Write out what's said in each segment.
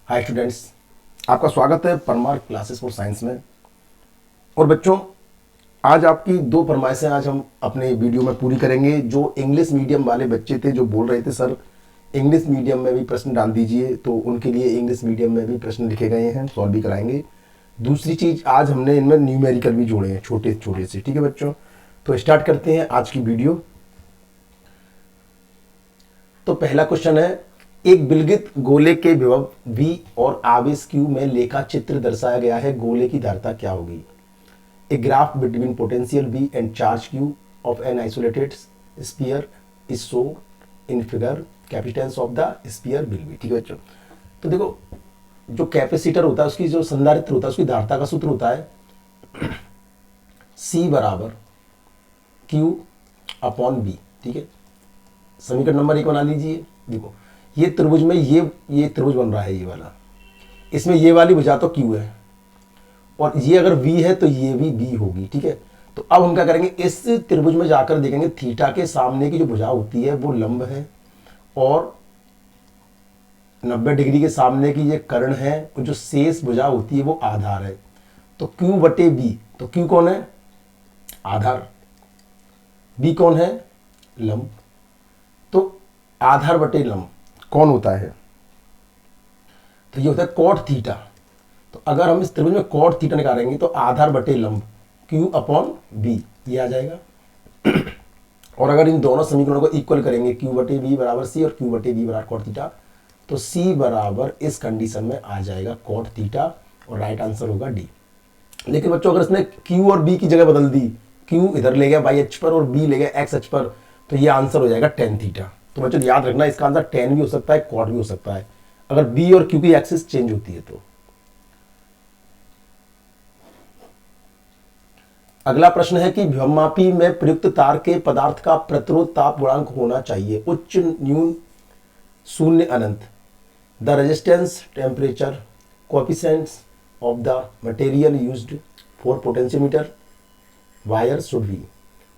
Hi students, आपका स्वागत है परमार क्लासेस फॉर साइंस में। और बच्चों, आज आपकी दो फरमाइशें आज हम अपने वीडियो में पूरी करेंगे। जो इंग्लिश मीडियम वाले बच्चे थे जो बोल रहे थे सर इंग्लिश मीडियम में भी प्रश्न डाल दीजिए, तो उनके लिए इंग्लिश मीडियम में भी प्रश्न लिखे गए हैं, सॉल्व भी कराएंगे। दूसरी चीज़, आज हमने इनमें न्यूमेरिकल भी जोड़े हैं छोटे छोटे से। ठीक है बच्चों, तो स्टार्ट करते हैं आज की वीडियो। तो पहला क्वेश्चन है, एक विलगित गोले के विभव V और आवेश Q में लेखा चित्र दर्शाया गया है, गोले की धारिता क्या होगी? A graph between potential V and charge Q of an isolated sphere is show in figure, capacitance of the sphere will be. ठीक है बच्चों, तो देखो जो कैपेसिटर होता है उसकी जो संधारित्र होता है उसकी धारिता का सूत्र होता है C बराबर Q अपॉन B। ठीक है, समीकरण नंबर 1 बना लीजिए। देखो ये त्रिभुज में ये त्रिभुज बन रहा है, ये वाला, इसमें ये वाली भुजा तो Q है और ये अगर V है तो ये भी B होगी। ठीक है, तो अब हम क्या करेंगे, इस त्रिभुज में जाकर देखेंगे थीटा के सामने की जो भुजा होती है वो लंब है और 90 डिग्री के सामने की ये कर्ण है और जो शेष भुजा होती है वो आधार है। तो Q बटे B, तो Q कौन है? आधार। B कौन है? लंब। तो आधार बटे लंब कौन होता है? तो ये होता है कॉट थीटा। तो अगर हम इस त्रिभुज में कॉट थीटा निकालेंगे तो आधार बटे लंब Q अपॉन B ये आ जाएगा। और अगर इन दोनों समीकरणों को इक्वल करेंगे, Q बटे B बराबर C और Q बटे B बराबर कॉट थीटा, तो C बराबर इस कंडीशन में आ जाएगा कॉट थीटा और राइट आंसर होगा D। लेकिन बच्चों अगर इसने Q और B की जगह बदल दी, Q इधर ले गया वाई अक्ष पर और B ले गया एक्स अक्ष पर, तो ये आंसर हो जाएगा टेन थीटा। तो बच्चों याद रखना, इसका आंसर टेन भी हो सकता है, कॉट भी हो सकता है, अगर B और Q की एक्सिस चेंज होती है तो। अगला प्रश्न है कि विभवमापी में प्रयुक्त तार के पदार्थ का प्रतिरोध ताप गुणांक होना चाहिए, उच्च न्यून शून्य अनंत। The resistance temperature coefficients of the material used for potentiometer wire should be.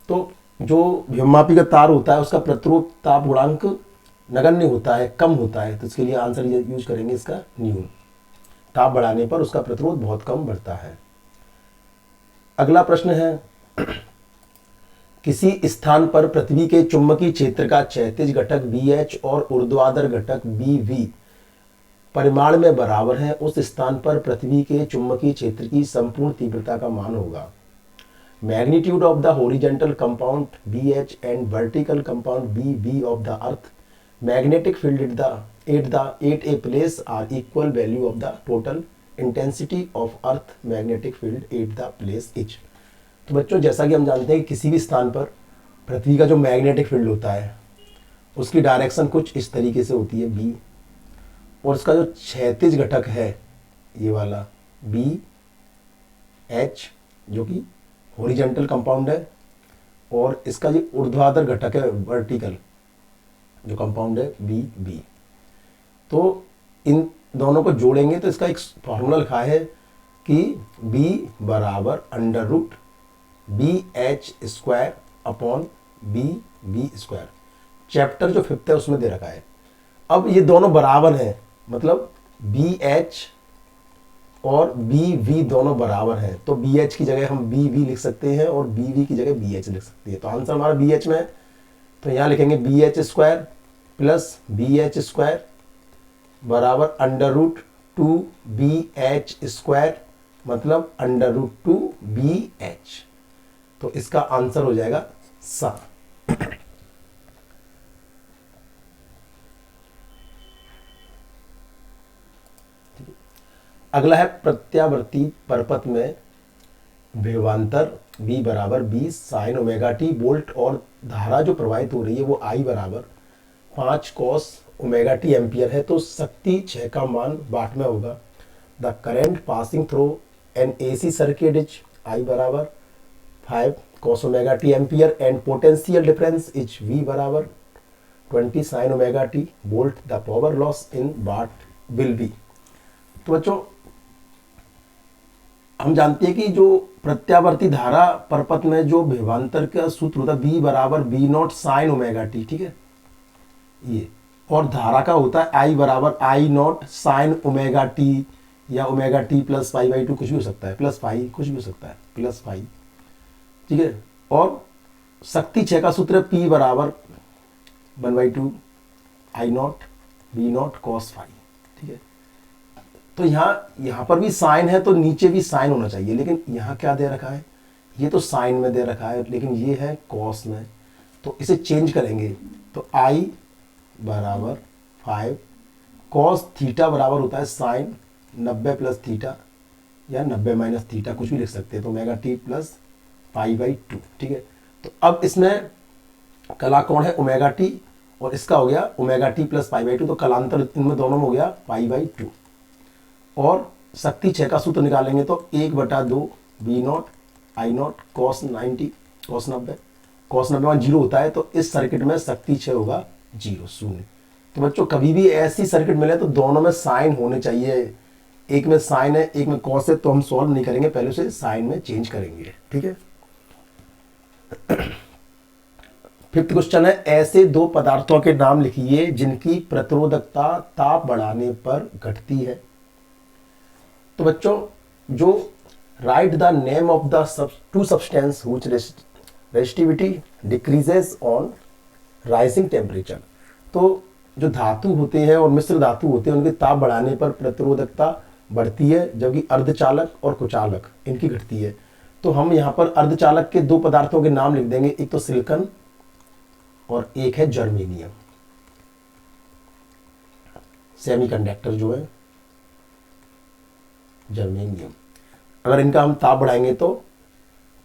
तो जो विभवमापी का तार होता है उसका प्रतिरोध ताप गुणांक नगण्य होता है, कम होता है, तो इसके लिए आंसर यूज करेंगे इसका न्यून। ताप बढ़ाने पर उसका प्रतिरोध बहुत कम बढ़ता है। अगला प्रश्न है, किसी स्थान पर पृथ्वी के चुंबकीय क्षेत्र का क्षैतिज घटक BH और ऊर्ध्वाधर घटक BV परिमाण में बराबर है, उस स्थान पर पृथ्वी के चुंबकीय क्षेत्र की संपूर्ण तीव्रता का मान होगा। Magnitude of the horizontal compound BH and vertical compound BV of the earth magnetic field at a place are equal value of the total intensity of earth magnetic field at the place H। तो बच्चों जैसा कि हम जानते हैं कि किसी भी स्थान पर पृथ्वी का जो मैग्नेटिक फील्ड होता है उसकी डायरेक्शन कुछ इस तरीके से होती है B, और उसका जो क्षैतिज घटक है ये वाला BH जो कि हॉरिजॉन्टल कंपाउंड है, और इसका जो ऊर्ध्वाधर घटक है वर्टिकल जो कंपाउंड है BB। तो इन दोनों को जोड़ेंगे तो इसका एक फॉर्मूला लिखा है कि B बराबर under root BH square upon BB square. Chapter जो 5th है उसमें दे रखा है। अब ये दोनों बराबर हैं, मतलब BH और BV दोनों बराबर हैं, तो BH की जगह हम BV लिख सकते हैं और BV की जगह BH लिख सकते हैं। तो आंसर हमारा BH में है, तो यहाँ लिखेंगे BH square plus BH square बराबर अंडर रूट 2BH स्क्वायर, मतलब अंडर रूट 2BH। तो इसका आंसर हो जाएगा 7। अगला है, प्रत्यावर्ती परपथ में विभवांतर V बराबर 20 साइन ओमेगा टी वोल्ट और धारा जो प्रवाहित हो रही है वो I बराबर 5 कॉस ओमेगा टी एम्पियर है, तो शक्ति 6 का मान वाट में होगा। The current passing through an AC circuit is I बराबर 5 cos omega T ampere and potential difference is V बराबर 20 sine omega T volt. The power loss in what will be. तो बच्चों हम जानते हैं कि जो प्रत्यावर्ती धारा परपथ में जो विभवांतर का सूत्र होता है V बराबर V not sine omega T. ठीक है, ये और धारा का होता है आई बराबर आई नॉट साइन ओमेगा टी, या omega T plus pi by two, कुछ भी हो सकता है, प्लस पाई कुछ भी हो सकता है, प्लस पाई, ठीक है। और शक्ति 6 का सूत्र है पी बराबर 1/2 I naught B naught cos phi, ठीक है। तो यहाँ पर भी साइन है तो नीचे भी साइन होना चाहिए, लेकिन यहाँ क्या दे रखा है, ये तो साइन में दे रखा है, लेकिन ये है कॉस में, तो इसे चेंज करेंगे तो आई बराबर 5 कॉस थीटा बराबर होता है साइन 90 प्लस थीटा, या 90 माइनस थीटा, कुछ भी लिख सकते हैं, तो omega T plus pi by 2, ठीक है। तो अब इसमें कला कौन है, ओमेगा टी, और इसका हो गया omega T plus pi by 2, तो कलांतर इनमें दोनों में हो गया पाई बाई 2। और शक्ति 6 का सूत्र निकालेंगे तो 1/2 B naught I naught cos 90, cos 90, cos 90 में 0 होता है, तो इस सर्किट में शक्ति 6 होगा 0, शून्य। तो बच्चों कभी भी ऐसी सर्किट मिले तो दोनों में साइन होने चाहिए, एक में साइन है एक में कॉस है, तो हम सॉल्व नहीं करेंगे, पहले से साइन में चेंज करेंगे, ठीक है। फिफ्थ क्वेश्चन है, ऐसे दो पदार्थों के नाम लिखिए जिनकी प्रतिरोधकता ताप बढ़ाने पर घटती है। तो बच्चों जो right the name of the two substance which resistivity decreases on rising temperature. तो जो धातु होते हैं और मिश्र धातु होते हैं उनके ताप बढ़ाने पर प्रतिरोधकता बढ़ती है, जबकि अर्धचालक और कुचालक इनकी घटती है। तो हम यहाँ पर अर्धचालक के दो पदार्थों के नाम लिख देंगे, एक तो सिलिकॉन और एक है जर्मेनियम, सेमीकंडक्टर जो है जर्मेनियम। अगर इनका हम ताप बढ़ाएंगे तो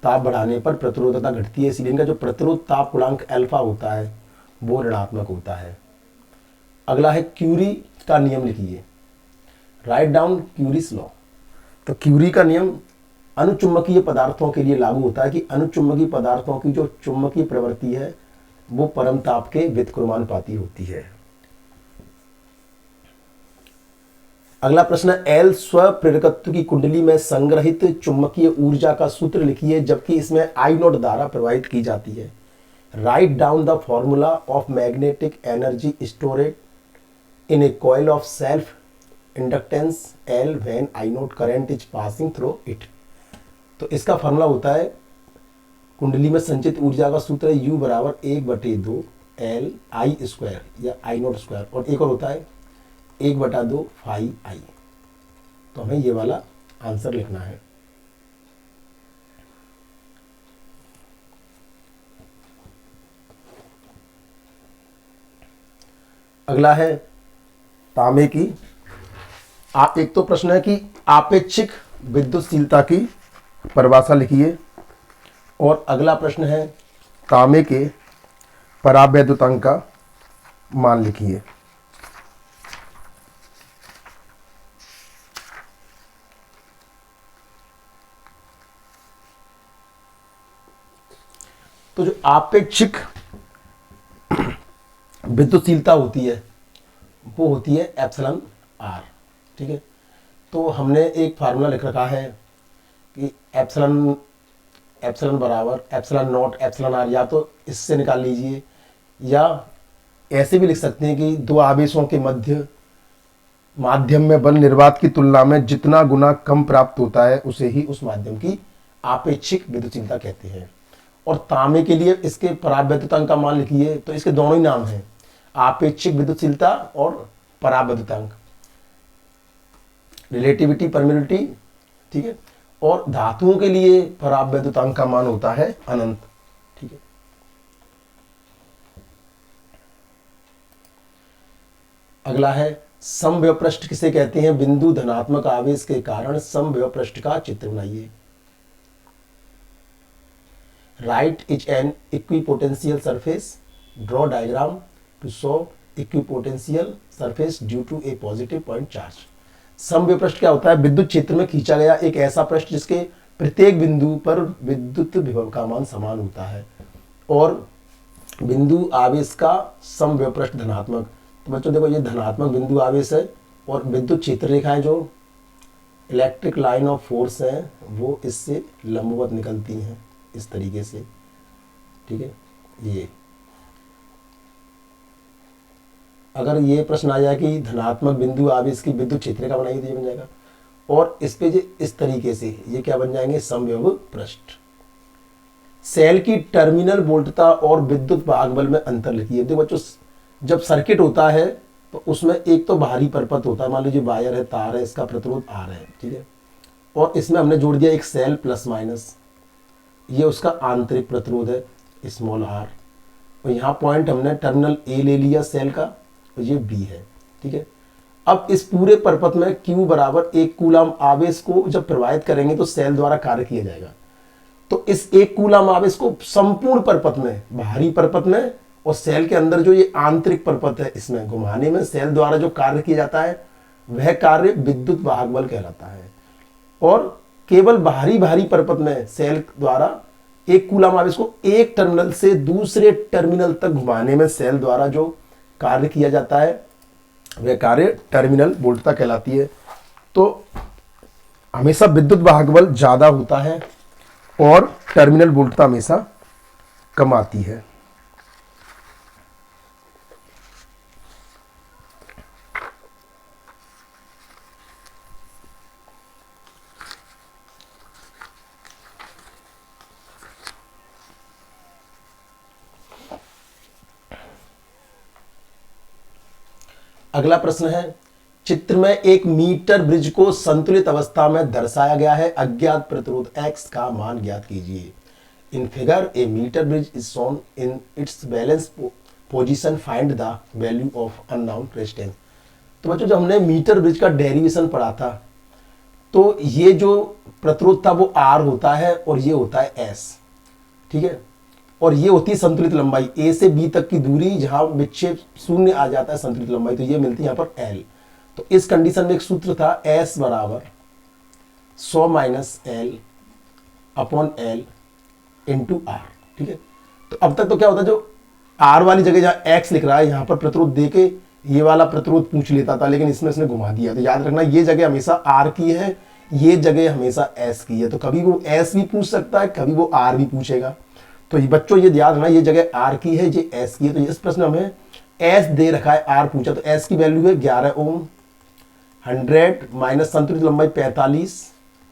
ताप बढ़ाने पर प्रतिरोधकता घटती है, इसलिए इनका जो प्रतिरोध ताप गुणांक अल्फा होता है वो ऋणात्मक होता है। अगला है क्यूरी का नियम लिखिए, राइट डाउन क्यूरीज लॉ। तो क्यूरी का नियम अनुचुंबकीय पदार्थों के लिए लागू होता है कि अनुचुंबकीय पदार्थों की जो चुंबकीय प्रवृत्ति है वो परम ताप के व्युत्क्रमानुपाती होती है। अगला प्रश्न है, एल स्व प्रेरकत्व की कुंडली में संग्रहित चुंबकीय ऊर्जा का सूत्र लिखिए जबकि इसमें आई नॉट द्वारा प्रवाहित की जाती है। Write down the formula of magnetic energy storeyed in A coil of self inductance L when I not current is passing through it. तो इसका फॉर्मूला होता है, कुंडली में संचित ऊर्जा का सूत्र है U बराबर 1/2 एल आई स्क्वायर या आई नॉट स्क्वायर, और एक और होता है 1/2 फाई आई। तो हमें ये वाला आंसर लिखना है। अगला है तांबे की। आप एक तो प्रश्न है कि आपेक्षिक विद्युतशीलता की परिभाषा लिखिए, और अगला प्रश्न है तांबे के परावैद्युतांक का मान लिखिए। तो जो आपेक्षिक विद्युतशीलता होती है वो होती है एप्सिलॉन आर, ठीक है। तो हमने एक फार्मूला लिख रखा है कि एप्सिलॉन बराबर एप्सिलॉन नॉट एप्सिलॉन आर, या तो इससे निकाल लीजिए या ऐसे भी लिख सकते हैं कि दो आवेशों के माध्यम में बल निर्वात की तुलना में जितना गुना कम प्राप्त होता है उसे ही उस माध्यम की आपेक्षिक विद्युतशीलता कहते हैं। और तांबे के लिए इसके परावैद्युतांक का मान लिखिए, तो इसके दोनों ही नाम हैं, आपेक्षिक विद्युतशीलता और परावैद्युतांक, रिलेटिविटी परमिटिविटी, ठीक है। और धातुओं के लिए परावैद्युतांक का मान होता है अनंत, ठीक है। अगला है समव्यव पृष्ठ किसे कहते हैं, बिंदु धनात्मक आवेश के कारण समव्यव पृष्ठ का चित्र बनाइए। Right is an equipotential surface, draw diagram to show equipotential surface due to a positive point charge. समव्यव पृष्ठ क्या होता है, विद्युत क्षेत्र में खींचा गया एक ऐसा पृष्ठ जिसके प्रत्येक बिंदु पर विद्युत विभव का मान समान होता है, और बिंदु आवेश का समव्यव पृष्ठ धनात्मक। तो बच्चों देखो ये धनात्मक बिंदु आवेश है, और विद्युत क्षेत्र रेखाएं जो इलेक्ट्रिक लाइन ऑफ फोर्स हैं वो इससे लंबवत निकलती हैं इस तरीके से, ठीक है। ये अगर ये प्रश्न आ जाए कि धनात्मक बिंदु आवेश की विद्युत क्षेत्र का बनाइए तो ये बन जाएगा। और इस पे जो इस तरीके से ये क्या बन जाएंगे, समविभव पृष्ठ। सेल की टर्मिनल वोल्टता और विद्युत भागबल में अंतर लिखिए। देखो बच्चों, जब सर्किट होता है तो उसमें एक तो बाहरी परपथ होता है, मान लीजिए वायर है, तार है, इसका प्रतिरोध R है, ठीक है, और इसमें हमने जोड़ दिया एक सेल प्लस माइनस, ये उसका आंतरिक प्रतिरोध है स्मॉल r, और यहाँ पॉइंट हमने टर्मिनल A ले लिया सेल का, और ये B है, ठीक है। अब इस पूरे परपथ में Q बराबर 1 कूलम आवेश को जब प्रवाहित करेंगे तो सेल द्वारा कार्य किया जाएगा। तो इस 1 कूलम आवेश को संपूर्ण परपथ में, बाहरी परपथ में और सेल के अंदर जो ये आंतरिक परपथ है, इसमें घुमाने में सेल द्वारा जो कार्य किया जाता है वह कार्य विद्युत वाहक बल कहलाता है। और केवल बाहरी परपथ में सेल द्वारा 1 कूलम आवेश को एक टर्मिनल से दूसरे टर्मिनल तक घुमाने में सेल द्वारा जो कार्य किया जाता है वह कार्य टर्मिनल वोल्टता कहलाती है। तो हमेशा विद्युत वाहक बल ज्यादा होता है और टर्मिनल वोल्टता हमेशा कम आती है। अगला प्रश्न है, चित्र में एक मीटर ब्रिज को संतुलित अवस्था में दर्शाया गया है, अज्ञात प्रतिरोध X का मान ज्ञात कीजिए। In figure a metre bridge is shown in its balance position, find the value of unknown resistance. तो बच्चों, जब हमने मीटर ब्रिज का डेरिवेशन पढ़ा था तो ये जो प्रतिरोध था वो R होता है और ये होता है S, ठीक है, और ये होती है संतुलित लंबाई A से B तक की दूरी, जहां विक्षेप शून्य आ जाता है संतुलित लंबाई, तो ये मिलती है यहाँ पर L। तो इस कंडीशन में एक सूत्र था S बराबर 100 minus L upon L into R, ठीक है। तो अब तक तो क्या होता है, जो R वाली जगह जहां X लिख रहा है यहाँ पर प्रतिरोध देके ये वाला प्रतिरोध पूछ लेता था, लेकिन इसमें इसने घुमा दिया। तो याद रखना ये जगह हमेशा R की है, ये जगह हमेशा S की है। तो कभी वो S भी पूछ सकता है, कभी वो R भी पूछेगा। तो ये बच्चों ये याद रखना, ये जगह R की है, ये S की है। तो इस प्रश्न में S दे रखा है, R पूछा, तो S की वैल्यू है 11 ओम, 100 माइनस संतुलित लंबाई 45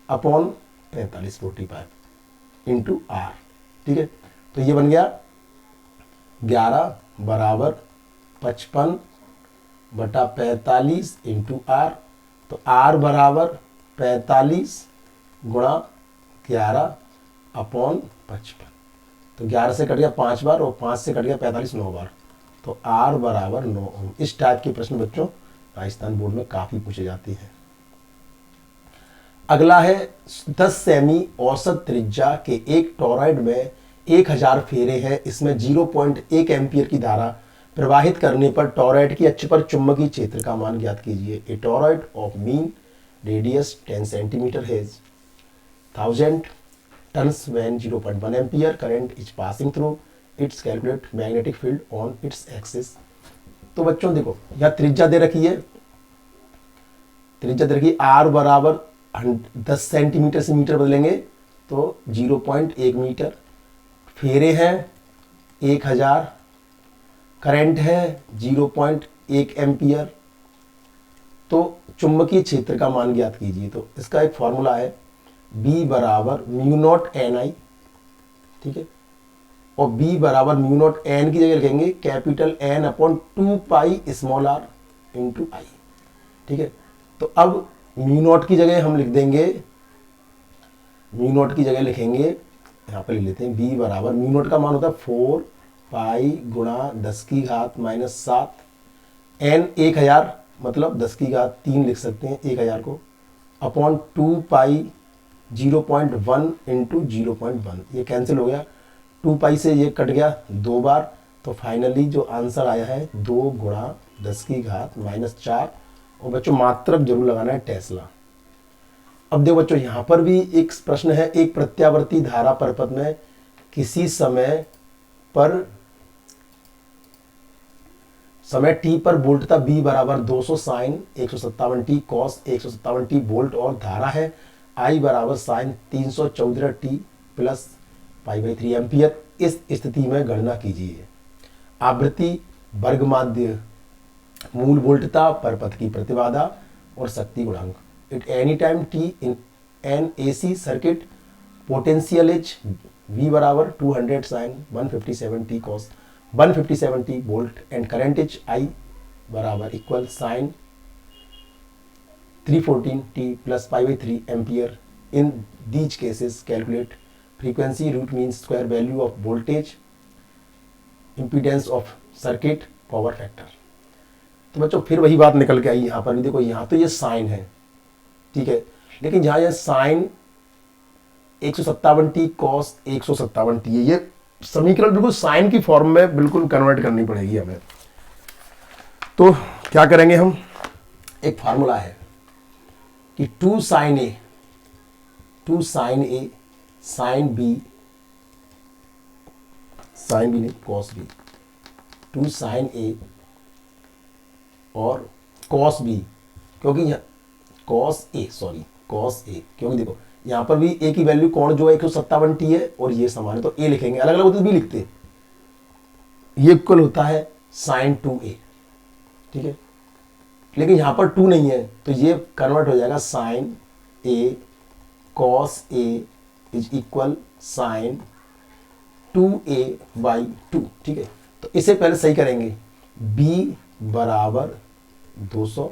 अपॉन 45 45 इंटू R, ठीक है। तो ये बन गया 11 बराबर 55 बटा 45 इंटू R। तो R बराबर 45 गुणा 11 अपॉन 55। तो 11 से कट गया 5 बार और 5 से कट गया 45 9 बार, तो R बराबर 9 ओम। इस टाइप के प्रश्न बच्चों राजस्थान बोर्ड में काफी पूछे जाते हैं। अगला है 10 सेमी औसत त्रिज्या के एक टॉरॉयड में 1000 फेरे हैं, इसमें 0.1 एम्पियर की धारा प्रवाहित करने पर टॉरॉयड की अक्ष पर चुंबकीय क्षेत्र का मान ज्ञात कीजिए। A toroid of mean radius 10 centimetre has 1000 turns when 0.1 ampere current is passing through its calculate magnetic field on its axis। तो बच्चों देखो, यहाँ त्रिज्या दे रखी है, त्रिज्या दे रखी R बराबर 10 सेंटीमीटर से मीटर बदलेंगे तो 0.1 मीटर, फेरे हैं 1000, करंट है 0.1 एम्पियर। तो चुंबकीय क्षेत्र का मान ज्ञात कीजिए। तो इसका एक फॉर्मूला है B बराबर म्यू नॉट NI, ठीक है, और B बराबर म्यू नॉट N की जगह लिखेंगे capital N upon 2 pi small r into I, ठीक है। तो अब म्यू नॉट की जगह हम लिख देंगे, म्यू नॉट की जगह लिखेंगे, यहाँ पर लिख लेते हैं B बराबर म्यू नॉट का मान होता है 4 पाई गुणा 10 की घात माइनस 7, N 1000 मतलब 10 की घात 3 लिख सकते हैं 1000 को, अपॉन 2 पाई 0.1 इंटू 0.1, ये कैंसिल हो गया, 2 पाई से ये कट गया 2 बार। तो फाइनली जो आंसर आया है 2 गुणा 10 की घात माइनस 4। और बच्चों मात्रक जरूर लगाना है टेस्ला। अब देखो बच्चों, यहाँ पर भी एक प्रश्न है, एक प्रत्यावर्ती धारा परपथ में किसी समय t पर वोल्टता B बराबर 200 sine 157 t cos 157 t volt और धारा है I बराबर साइन 314 t प्लस π/3 एम्पियर। इस स्थिति में गणना कीजिए आवृत्ति वर्ग माध्य मूल वोल्टता, परपथ की प्रतिबाधा और शक्ति गुणांक। At any time t in an AC circuit potential is V बराबर 200 sine 157t cos 157t volt and current is I बराबर equal sine 314t plus pi by 3 ampere. In these cases calculate frequency root mean square value of voltage impedance of circuit power factor. तो बच्चों फिर वही बात निकल के आई यहाँ पर भी। देखो यहाँ तो ये साइन है, ठीक है, लेकिन जहाँ यह साइन 157t कॉस 157t है, ये समीकरण बिल्कुल साइन की फॉर्म में बिल्कुल कन्वर्ट करनी पड़ेगी हमें। तो क्या करेंगे हम, एक फार्मूला है कि 2 साइन ए साइन बी नहीं कॉस बी, 2 साइन ए और कॉस बी, क्योंकि कॉस ए, क्योंकि देखो यहां पर भी ए की वैल्यू कोण जो है 157t है और ये समान है, तो ए लिखेंगे, अलग अलग होते भी लिखते। ये इक्वल होता है साइन 2a, ठीक है, लेकिन यहां पर 2 नहीं है तो ये कन्वर्ट हो जाएगा sine a cos a is equal sine 2a/2, ठीक है। तो इसे पहले सही करेंगे, b बराबर 200।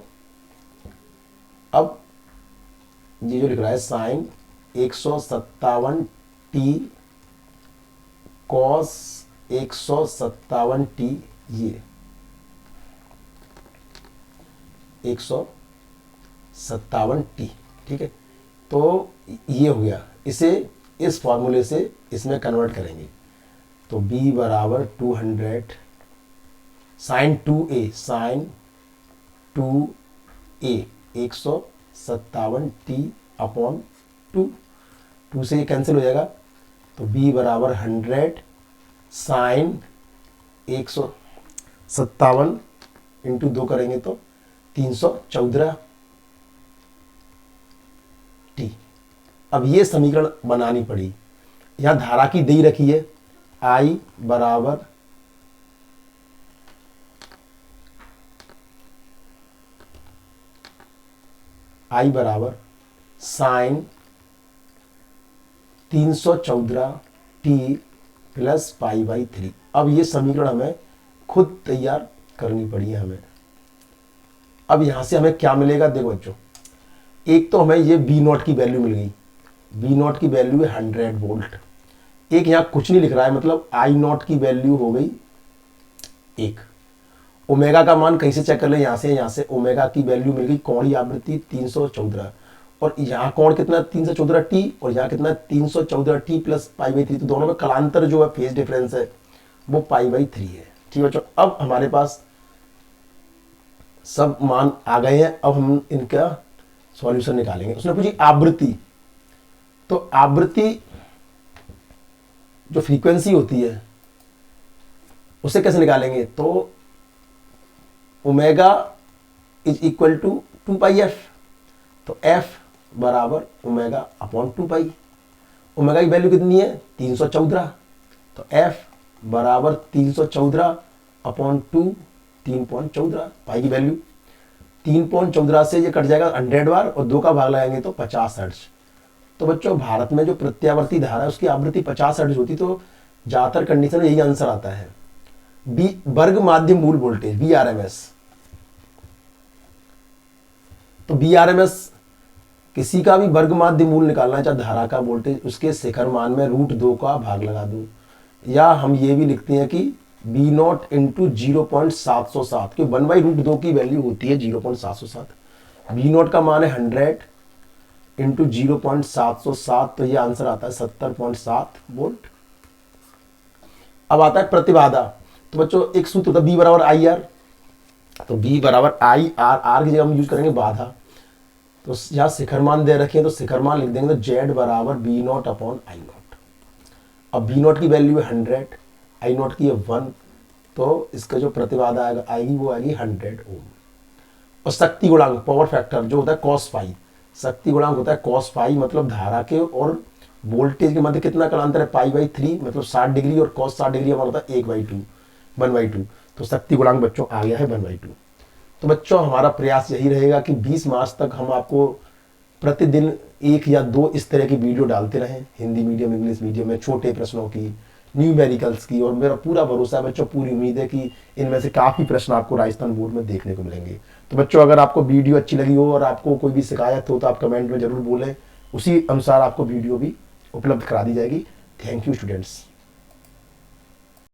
अब ये जो लिख रहा है साइन 157t कॉस 157t, ये 157t, ठीक है। तो ये हो गया, इसे इस फॉर्मूले से इसमें कन्वर्ट करेंगे तो b बराबर 200 साइन 2a 157t अपॉन 2 से ये कैंसिल हो जाएगा, तो b बराबर 100 साइन 157 इंटू 2 करेंगे तो 314t। अब ये समीकरण बनानी पड़ी, यहां धारा की दी रखी है I बराबर sign 314t plus pi by 3। अब ये समीकरण हमें खुद तैयार करनी पड़ी है हमें। अब यहां से हमें क्या मिलेगा, देखो बच्चों, एक तो हमें ये बी नॉट की वैल्यू मिल गई, बी नॉट की वैल्यू है 100 वोल्ट। एक यहां कुछ नहीं लिख रहा है, मतलब आई नॉट की वैल्यू हो गई 1। ओमेगा का मान कहीं से चेक कर ले, यहां से ओमेगा की वैल्यू मिल गई, कोण की आवृत्ति 314, और यहाँ कोण कितना 314t और यहाँ कितना 314t प्लस पाई बाई 3, तो दोनों में कलांतर जो है फेज डिफरेंस है वो पाई बाई 3 है, ठीक है बच्चों। अब हमारे पास सब मान आ गए हैं, अब हम इनका सॉल्यूशन निकालेंगे। उसने पूछी आवृत्ति, तो आवृत्ति जो फ्रीक्वेंसी होती है उसे कैसे निकालेंगे, तो omega is equal to 2 pi f, तो एफ बराबर ओमेगा अपॉन 2 पाई। ओमेगा की वैल्यू कितनी है 314, तो एफ बराबर 314 अपॉन 2 3.14। पाई की वैल्यू 3.14 से ये कट जाएगा 100 बार और 2 का भाग लगाएंगे तो 50 हर्ट्ज। तो बच्चों भारत में जो प्रत्यावर्ती धारा है उसकी आवृत्ति 50 हर्ट्ज होती, तो ज्यादातर कंडीशन में यही आंसर आता है। बी वर्ग माध्य मूल वोल्टेज BRMS, तो BRMS किसी का भी वर्ग माध्य मूल निकालना है, चाहे धारा का वोल्टेज, उसके शिखर मान में √2 का भाग लगा दूं, या हम ये भी लिखते हैं कि B नॉट इंटू 0.707, कि 1/√2 की वैल्यू होती है 0.707। B नॉट का मान है 100 इंटू 0.707, तो ये आंसर आता है 70.7 वोल्ट। अब आता है प्रतिबाधा, तो बच्चों एक सूत्र होता है B बराबर IR, तो B बराबर IR, R की जगह हम यूज करेंगे बाधा, तो यहाँ शिखर मान दे रखे हैं तो शिखर मान लिख देंगे, तो Z बराबर B not upon I not. अब B नॉट की वैल्यू है 100, I नॉट की है 1, तो इसका जो प्रतिबाधा आएगी वो आएगी 100 ओम। और शक्ति गुणांक पावर फैक्टर जो होता है cos फाई, शक्ति गुणांक होता है cos फाई, मतलब धारा के और वोल्टेज के मध्य कितना कालांतर है पाई बाई 3, मतलब 60 डिग्री, और cos 60 डिग्री हमारा होता है 1/2, 1/2। तो शक्ति गुणांक बच्चों आ गया है 1/2। तो बच्चों हमारा प्रयास यही रहेगा कि 20 मार्च तक हम आपको प्रतिदिन 1 या 2 इस तरह की वीडियो डालते रहें, हिंदी मीडियम इंग्लिश मीडियम में, छोटे प्रश्नों की, न्यूमेरिकल्स की। और मेरा पूरा भरोसा है बच्चों, पूरी उम्मीद है कि इनमें से काफ़ी प्रश्न आपको राजस्थान बोर्ड में देखने को मिलेंगे। तो बच्चों अगर आपको वीडियो अच्छी लगी हो और आपको कोई भी शिकायत हो तो आप कमेंट में ज़रूर बोलें, उसी अनुसार आपको वीडियो भी उपलब्ध करा दी जाएगी। Thank you students.